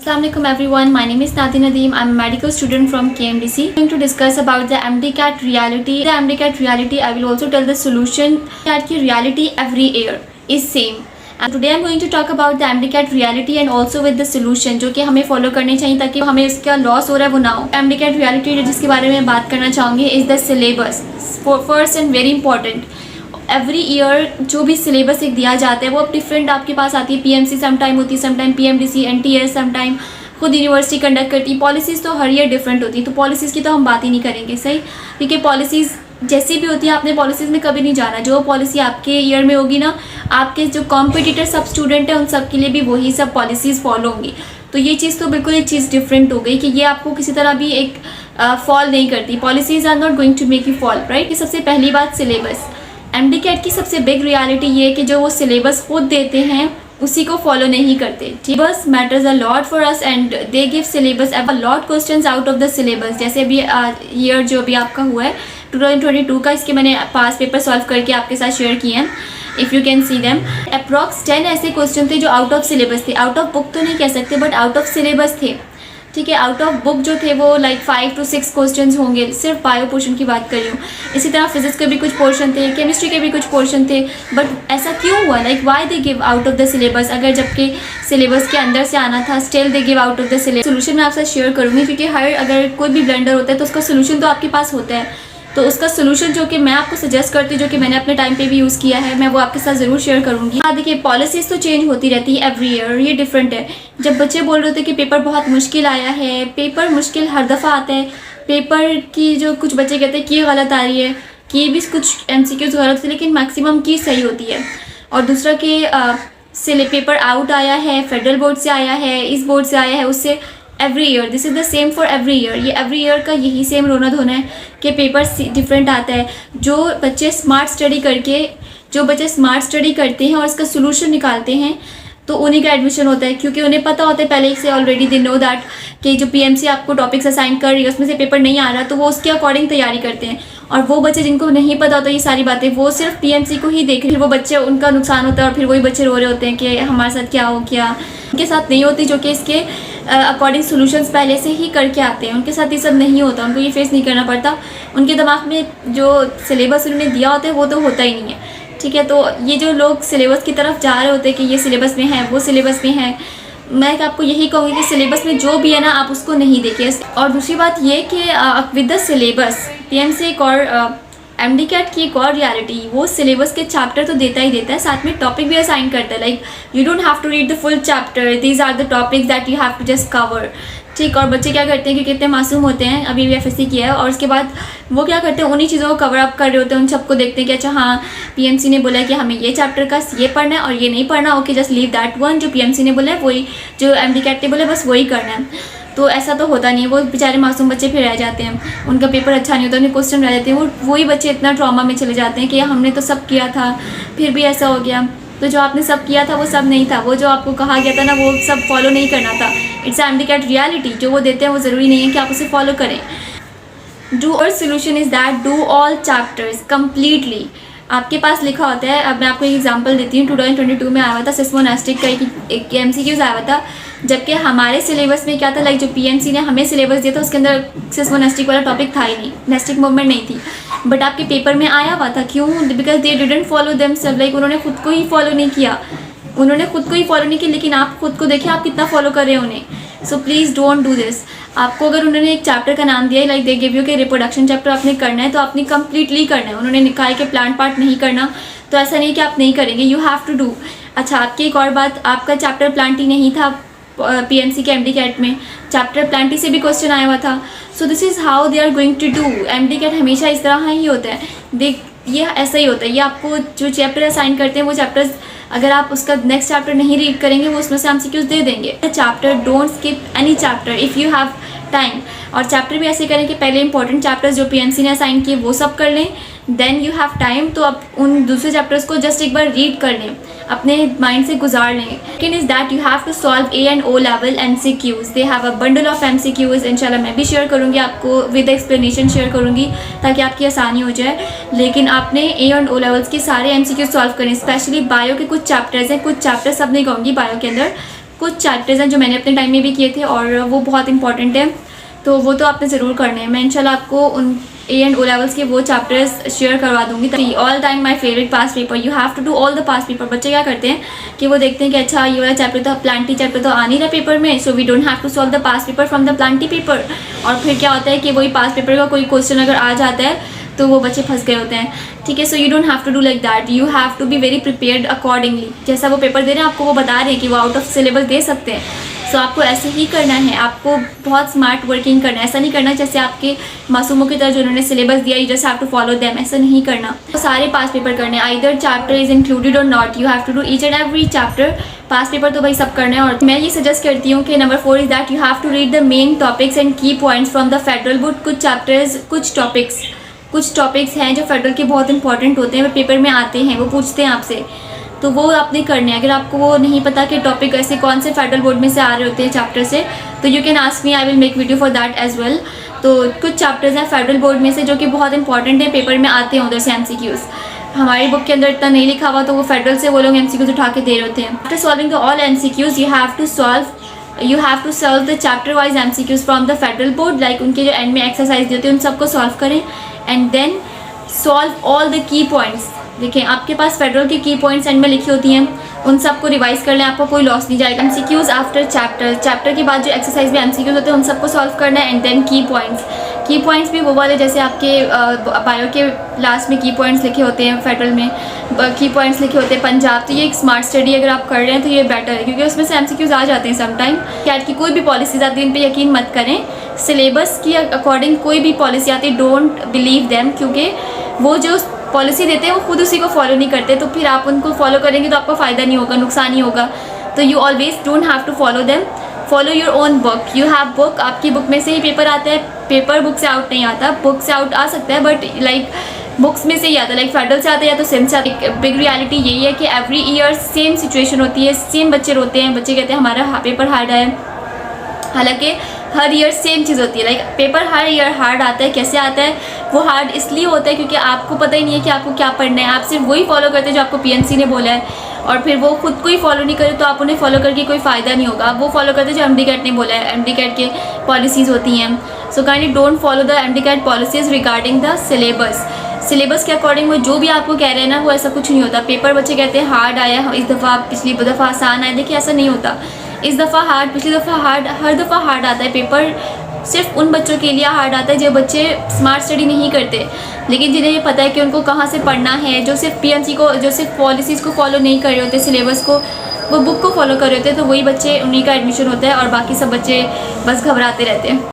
Assalamualaikum everyone, my name is Nati Nadeem. I'm a medical student from KMDC. I'm going to discuss about the MDCAT reality. The MDCAT reality, I will also tell the solution. MDCAT की reality every year is same. And today I'm going to talk about the MDCAT reality and also with the solution जो कि हमें follow करने चाहिए ताकि हमें इसका loss हो रहा है वो ना हो. MDCAT reality जिसके बारे में बात करना चाहूँगी is the syllabus. First and very important. Every year जो भी सिलेबस एक दिया जाता है वो अब डिफरेंट आपके पास आती है. पीएमसी समटाइम होती है, समटाइम पीएमडीसी, एनटीएस समटाइम खुद यूनिवर्सिटी कंडक्ट करती है. पॉलिसीज़ तो हर ईयर डिफरेंट होती है, तो पॉलिसीज़ की तो हम बात ही नहीं करेंगे, सही, क्योंकि पॉलिसीज़ जैसी भी होती है आपने पॉलिसीज़ में कभी नहीं जाना. जो पॉलिसी आपके ईयर में होगी ना, आपके जो कॉम्पिटिटर सब स्टूडेंट हैं उन सब के लिए भी वही सब पॉलिसीज़ फॉलो होंगी. तो ये चीज़ तो बिल्कुल एक चीज़ डिफरेंट हो गई कि ये आपको किसी तरह भी एक फॉल नहीं करती. Policies are not going to make you fall, right. सबसे पहली बात सिलेबस. MDCAT की सबसे बिग रियलिटी ये है कि जो वो सिलेबस खुद देते हैं उसी को फॉलो नहीं करते. Syllabus matters a lot for us and they give syllabus a lot questions out of the syllabus. जैसे अभी ईयर जो अभी आपका हुआ है 2022 का, इसके मैंने पास पेपर सॉल्व करके आपके साथ शेयर किए हैं. If you can see them, approx 10 ऐसे क्वेश्चन थे जो आउट ऑफ सिलेबस थे. आउट ऑफ बुक तो नहीं कह सकते बट आउट ऑफ सिलेबस थे, ठीक है. आउट ऑफ बुक जो थे वो लाइक 5 to 6 क्वेश्चंस होंगे. सिर्फ बायो पोर्शन की बात कर रही हूँ. इसी तरह फिजिक्स के भी कुछ पोर्शन थे, केमिस्ट्री के भी कुछ पोर्शन थे. बट ऐसा क्यों हुआ, like why they give out of the syllabus, अगर जबकि सिलेबस के अंदर से आना था still they give out of the syllabus. Solution मैं आपसे शेयर करूँगी क्योंकि हर अगर कोई भी ब्लंडर होता है तो उसका सोल्यूशन तो आपके पास होता है. तो उसका सोल्यूशन जो कि मैं आपको सजेस्ट करती हूँ, जो कि मैंने अपने टाइम पे भी यूज़ किया है, मैं वो आपके साथ ज़रूर शेयर करूँगी. हाँ देखिए, पॉलिसीज़ तो चेंज होती रहती है एवरी ईयर, ये डिफरेंट है. जब बच्चे बोल रहे थे कि पेपर बहुत मुश्किल आया है, पेपर मुश्किल हर दफ़ा आता है. पेपर की जो कुछ बच्चे कहते हैं कि ये गलत आ रही है, कि भी कुछ MCQs गलत थे, लेकिन मैक्सिमम की सही होती है. और दूसरा कि पेपर आउट आया है, फेडरल बोर्ड से आया है, इस बोर्ड से आया है, उससे every year this is the same for every year. ये एवरी ईयर का यही सेम रोना धोना है कि पेपर डिफरेंट आता है. जो बच्चे स्मार्ट स्टडी करते हैं और इसका सोल्यूशन निकालते हैं तो उन्हीं का एडमिशन होता है, क्योंकि उन्हें पता होता है पहले से ऑलरेडी दे नो दैट कि जो PMC आपको टॉपिक्स असाइन कर रही है उसमें से पेपर नहीं आ रहा, तो वो उसके अकॉर्डिंग तैयारी करते हैं. और वो बच्चे जिनको नहीं पता होता ये सारी बातें, वो सिर्फ PMC को ही देख रहे हैं, वो बच्चे उनका नुकसान होता है और फिर वही बच्चे रो रहे होते हैं कि हमारे साथ क्या हो गया. उनके साथ नहीं होती जो कि इसके अकॉर्डिंग सोल्यूशंस पहले से ही करके आते हैं. उनके साथ ये सब नहीं होता, उनको ये फेस नहीं करना पड़ता. उनके दिमाग में जो सिलेबस उन्होंने दिया होता है वो तो होता ही नहीं है, ठीक है. तो ये जो लोग सिलेबस की तरफ जा रहे होते हैं कि ये सिलेबस में है, वो सिलेबस में है, मैं आपको यही कहूँगी कि सिलेबस में जो भी है ना आप उसको नहीं देखिए. और दूसरी बात ये कि विद द सिलेबस PMC एक और MDCAT की एक और रियलिटी, वो सिलेबस के चैप्टर तो देता ही देता है, साथ में टॉपिक भी असाइन करता है. Like you don't have to read the full chapter, these are the topics that you have to just cover, ठीक. और बच्चे क्या करते हैं कि कितने मासूम होते हैं, अभी भी FSC किया है, और उसके बाद वो क्या करते हैं उन्हीं चीज़ों को कवर अप कर रहे होते हैं. उन सबको देखते हैं कि अच्छा हाँ PMC ने बोला है कि हमें ये चैप्टर का ये पढ़ना है और ये नहीं पढ़ना, okay just leave that one. जो PMC ने बोला है वही, जो MDCAT ने बोला है बस वही करना है. तो ऐसा तो होता नहीं है. वो बेचारे मासूम बच्चे फिर रह जाते हैं, उनका पेपर अच्छा नहीं होता, उन्हें क्वेश्चन रह जाते हैं. वही बच्चे इतना ट्रॉमा में चले जाते हैं कि हमने तो सब किया था फिर भी ऐसा हो गया. तो जो आपने सब किया था वो सब नहीं था, वो जो आपको कहा गया था ना वो सब फॉलो नहीं करना था. It's MDCAT reality. जो वो देते हैं वो ज़रूरी नहीं है कि आप उसे फॉलो करें. डू और solution is that do all chapters completely. आपके पास लिखा होता है, अब मैं आपको एक एग्जांपल देती हूँ. 2022 में आया हुआ था सिस्मोनेस्टिक का एक MCQs आया हुआ था, जबकि हमारे सिलेबस में क्या था, लाइक जो PMC ने हमें सिलेबस दिया था उसके अंदर सिस्मोनेस्टिक वाला टॉपिक था ही नहीं, नेस्टिक मूवमेंट नहीं थी. बट आपके पेपर में आया हुआ था. क्यों? Because they didn't follow themselves. Like उन्होंने खुद को ही फॉलो नहीं किया, लेकिन आप खुद को देखिए आप कितना फॉलो कर रहे हैं उन्हें. So please don't do this. आपको अगर उन्होंने एक चैप्टर का नाम दिया है, लाइक दे गिव यू के रिप्रोडक्शन चैप्टर आपने करना है, तो आपने कम्प्लीटली करना है. उन्होंने निकाय के प्लांट पार्ट नहीं करना, तो ऐसा नहीं कि आप नहीं करेंगे, यू हैव टू डू. अच्छा, आपकी एक और बात, आपका चैप्टर प्लांटी नहीं था PMC के MDCAT में, चैप्टर प्लांटी से भी क्वेश्चन आया हुआ था. So this is how they are going to do. MDCAT हमेशा इस तरह ही होता है. ये ऐसा ही होता है. ये आपको जो चैप्टर असाइन करते हैं वो चैप्टर्स अगर आप उसका नेक्स्ट चैप्टर नहीं रीड करेंगे वो उसमें से MCQs दे देंगे. Chapter don't skip any chapter if you have time. और चैप्टर भी ऐसे करें कि पहले इंपॉर्टेंट चैप्टर्स जो PMC ने असाइन किए वो सब कर लें, देन यू हैव टाइम तो आप उन दूसरे चैप्टर्स को जस्ट एक बार रीड कर लें, अपने माइंड से गुजार लें. Second is that you have to solve A and O level MCQs. They have a bundle of MCQs. इंशाल्लाह मैं भी शेयर करूँगी, आपको विद एक्सप्लेनेशन शेयर करूँगी ताकि आपकी आसानी हो जाए. लेकिन आपने A and O लेवल्स के सारे MCQs सॉल्व करें. स्पेशली बायो के कुछ चैप्टर्स हैं, कुछ चैप्टर्स सब नहीं कहूँगी बायो के अंदर, कुछ चैप्टर्स हैं जो मैंने अपने टाइम में भी किए थे और वो बहुत इंपॉर्टेंट है, तो वो तो आपने ज़रूर करने हैं। मैं इंशाल्लाह आपको उन ए एंड ओ लेवल्स के वो चैप्टर्स शेयर करवा दूंगी। All time my favourite past paper, you have to do all the past paper. बच्चे क्या करते हैं कि वो देखते हैं कि अच्छा ये वाला चैप्टर तो प्लांटी चैप्टर तो आ नहीं रहा पेपर में, so we don't have to solve the past paper from the plenty paper. और फिर क्या होता है कि वही पास्ट पेपर का कोई क्वेश्चन अगर आ जाता है तो वो बच्चे फंस गए होते हैं। ठीक है, so you don't have to do like that, you have to be very prepared accordingly. जैसा वो पेपर दे रहे हैं आपको वो बता रहे हैं कि वो आउट ऑफ सिलेबस दे सकते हैं, सो आपको ऐसे ही करना है। आपको बहुत स्मार्ट वर्किंग करना है, ऐसा नहीं करना जैसे आपके मासूमों की तरह जो उन्होंने सिलेबस दिया, you just have to follow them, ऐसा नहीं करना। तो सारे पास पेपर करने हैं, आइदर चैप्टर इज इंक्लूडेड और not, you have to do each and every chapter. Pass paper तो भाई सब करना है। और मैं ये सजेस्ट करती हूँ कि number 4 is that you have to read the main topics and key points from the federal book. कुछ चैप्टर्स, कुछ टॉपिक्स हैं जो फेडरल के बहुत इंपॉर्टेंट होते हैं, वो पेपर में आते हैं, वो पूछते हैं आपसे, तो वो आपने करने हैं। अगर आपको वो नहीं पता कि टॉपिक ऐसे कौन से फेडरल बोर्ड में से आ रहे होते हैं चैप्टर से, तो you can ask me, I will make video for that as well. तो कुछ चैप्टर्स हैं फेडरल बोर्ड में से जो कि बहुत इंपॉर्टेंट है, पेपर में आते हैं उधर से MCQs। हमारी बुक के अंदर इतना नहीं लिखा हुआ, तो वो फेडरल से वो लोग MCQs उठा के दे रहे होते हैं। After solving the all MCQs you have to solve the chapter wise MCQs from the federal board. Like उनके जो एंड में एक्सरसाइज देते हैं उन सबको सॉल्व करें and then solve all the key points. देखें आपके पास फेडरल की की पॉइंट्स एंड में लिखी होती हैं, उन सबको रिवाइज कर लें, आपको कोई लॉस नहीं जाएगा। MCQs आफ्टर चैप्टर के बाद जो एक्सरसाइज में MCQs होते हैं उन सबको सॉल्व करना है एंड देन की पॉइंट्स भी वो वाले जैसे आपके बायो के लास्ट में की पॉइंट्स लिखे होते हैं, फेडरल में की पॉइंट्स लिखे होते हैं पंजाब। तो ये एक स्मार्ट स्टडी अगर आप कर रहे हैं तो ये बेटर है, क्योंकि उसमें से MCQs आ जाते हैं समटाइम। कैट की कोई भी पॉलिसीज आती है इन पर यकीन मत करें, सिलेबस की अकॉर्डिंग कोई भी पॉलिसी आती है डोंट बिलीव देम, क्योंकि वो जो पॉलिसी देते हैं वो खुद उसी को फॉलो नहीं करते, तो फिर आप उनको फॉलो करेंगे तो आपको फ़ायदा नहीं होगा, नुकसान ही होगा। तो you always don't have to follow them, follow your own book. You have book, आपकी बुक में से ही पेपर आता है, पेपर बुक से आउट नहीं आता। बुक से आउट आ सकता है बट लाइक बुक्स में से ही आता है, लाइक फेडरल से आता है या तो सिम से आता है। बिग रियलिटी यही है कि एवरी ईयर सेम सिचुएशन होती है, सेम बच्चे रोते हैं, बच्चे कहते हैं हमारा पेपर हार्ड है, हालांकि हर ईयर सेम चीज़ होती है। लाइक पेपर हर ईयर हार्ड आता है। कैसे आता है? वो हार्ड इसलिए होता है क्योंकि आपको पता ही नहीं है कि आपको क्या पढ़ना है, आप सिर्फ वही फॉलो करते हैं जो आपको PMC ने बोला है, और फिर वो खुद को ही फॉलो नहीं करे तो आप उन्हें फॉलो करके कोई फ़ायदा नहीं होगा। आप वो फॉलो करते हैं जो MDCAT ने बोला है, MDCAT के पॉलिसीज़ होती हैं। So kindly don't follow the MDCAT policies regarding the syllabus के अकॉर्डिंग वो जो भी आपको कह रहे हैं ना, वो ऐसा कुछ नहीं होता। पेपर बच्चे कहते हैं हार्ड आया इस दफ़ा, पिछली दफ़ा आसान आया, देखिए ऐसा नहीं होता। इस दफ़ा हार्ड, पिछली दफ़ा हार्ड, हर दफ़ा हार्ड आता है। पेपर सिर्फ उन बच्चों के लिए हार्ड आता है जो बच्चे स्मार्ट स्टडी नहीं करते, लेकिन जिन्हें ये पता है कि उनको कहाँ से पढ़ना है, जो सिर्फ PMC को, जो सिर्फ पॉलिसीज़ को फॉलो नहीं कर रहे होते, सिलेबस को, वो बुक को फॉलो कर रहे होते हैं, तो वही बच्चे, उन्हीं का एडमिशन होता है और बाकी सब बच्चे बस घबराते रहते हैं।